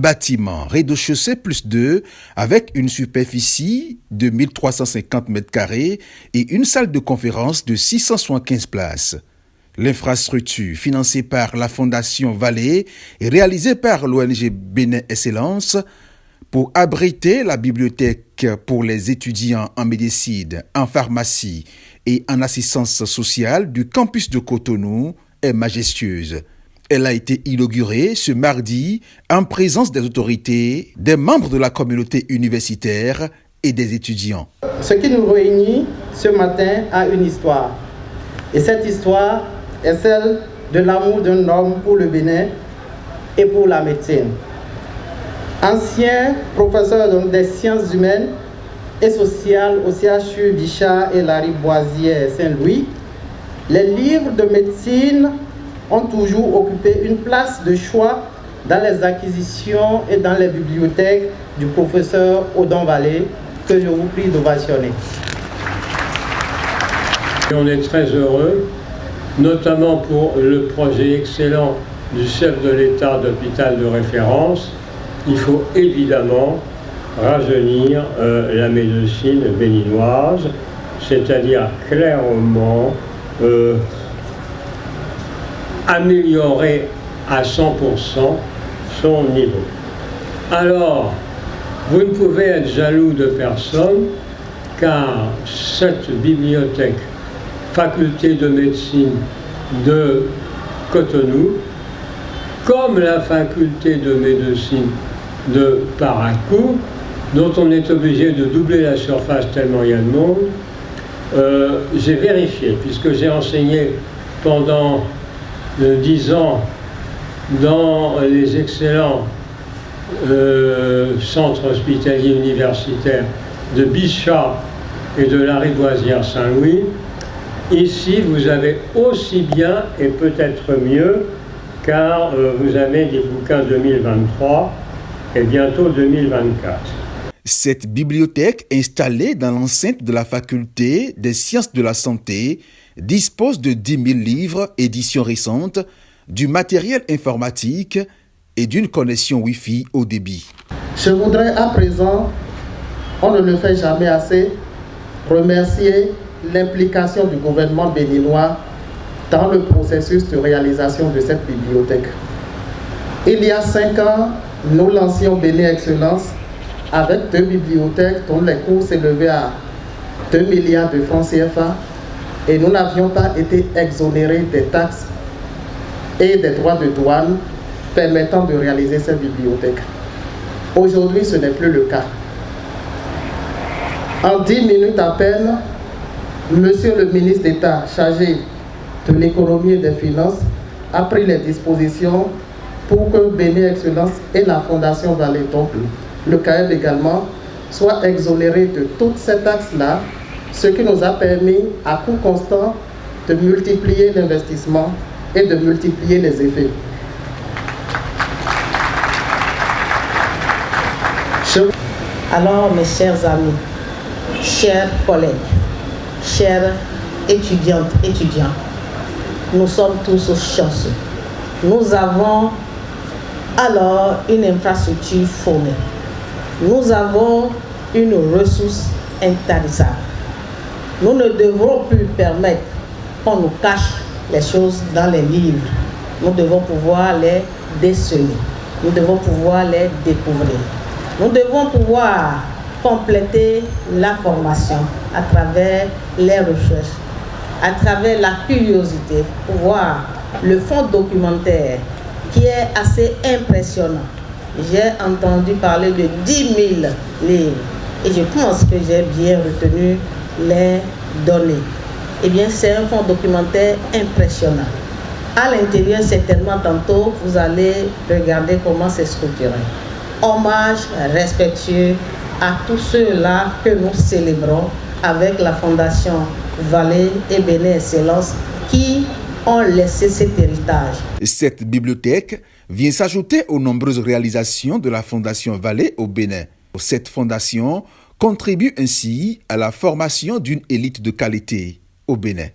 bâtiment rez-de-chaussée plus 2 avec une superficie de 1350 m² et une salle de conférence de 675 places. L'infrastructure financée par la Fondation Vallée et réalisée par l'ONG Bénin Excellence pour abriter la bibliothèque pour les étudiants en médecine, en pharmacie et en assistance sociale du campus de Cotonou est majestueuse. Elle a été inaugurée ce mardi en présence des autorités, des membres de la communauté universitaire et des étudiants. Ce qui nous réunit ce matin a une histoire. Et cette histoire est celle de l'amour d'un homme pour le Bénin et pour la médecine. Ancien professeur des sciences humaines et sociales au CHU Bichat et Lariboisière Saint-Louis, les livres de médecine ont toujours occupé une place de choix dans les acquisitions et dans les bibliothèques du professeur Odon Vallée, que je vous prie d'ovationner. On est très heureux, notamment pour le projet excellent du chef de l'État d'hôpital de référence. Il faut évidemment rajeunir la médecine béninoise, c'est-à-dire clairement améliorer à 100% son niveau. Alors, vous ne pouvez être jaloux de personne, car cette bibliothèque, faculté de médecine de Cotonou, comme la faculté de médecine de Parakou, dont on est obligé de doubler la surface tellement il y a de monde, j'ai vérifié, puisque j'ai enseigné pendant 10 ans dans les excellents centres hospitaliers universitaires de Bichat et de Lariboisière Saint-Louis. Ici, vous avez aussi bien et peut-être mieux, car vous avez des bouquins 2023 et bientôt 2024. Cette bibliothèque, installée dans l'enceinte de la faculté des sciences de la santé, dispose de 10 000 livres, éditions récentes, du matériel informatique et d'une connexion Wi-Fi haut débit. Je voudrais à présent, on ne le fait jamais assez, remercier l'implication du gouvernement béninois dans le processus de réalisation de cette bibliothèque. Il y a 5 ans, nous lancions Bénin Excellence avec 2 bibliothèques dont les coûts s'élevaient à 2 milliards de francs CFA et nous n'avions pas été exonérés des taxes et des droits de douane permettant de réaliser cette bibliothèque. Aujourd'hui, ce n'est plus le cas. En 10 minutes à peine, Monsieur le ministre d'État chargé de l'économie et des finances a pris les dispositions pour que Bénin Excellence et la Fondation Vallée, donc le CAEB également, soient exonérés de toutes ces taxes-là, ce qui nous a permis, à coût constant, de multiplier l'investissement et de multiplier les effets. Alors, mes chers amis, chers collègues, chères étudiantes, étudiants, nous sommes tous chanceux. Nous avons alors une infrastructure fournie. Nous avons une ressource intarissable. Nous ne devrons plus permettre qu'on nous cache les choses dans les livres. Nous devons pouvoir les déceler. Nous devons pouvoir les découvrir. Nous devons pouvoir compléter la formation à travers les recherches, à travers la curiosité, pour voir le fonds documentaire qui est assez impressionnant. J'ai entendu parler de 10 000 livres et je pense que j'ai bien retenu les données. Eh bien, c'est un fonds documentaire impressionnant. À l'intérieur, certainement, tantôt, vous allez regarder comment c'est structuré. Hommage respectueux à tous ceux-là que nous célébrons avec la Fondation Vallée et Bénin Excellence qui ont laissé cet héritage. Cette bibliothèque vient s'ajouter aux nombreuses réalisations de la Fondation Vallée au Bénin. Cette fondation contribue ainsi à la formation d'une élite de qualité au Bénin.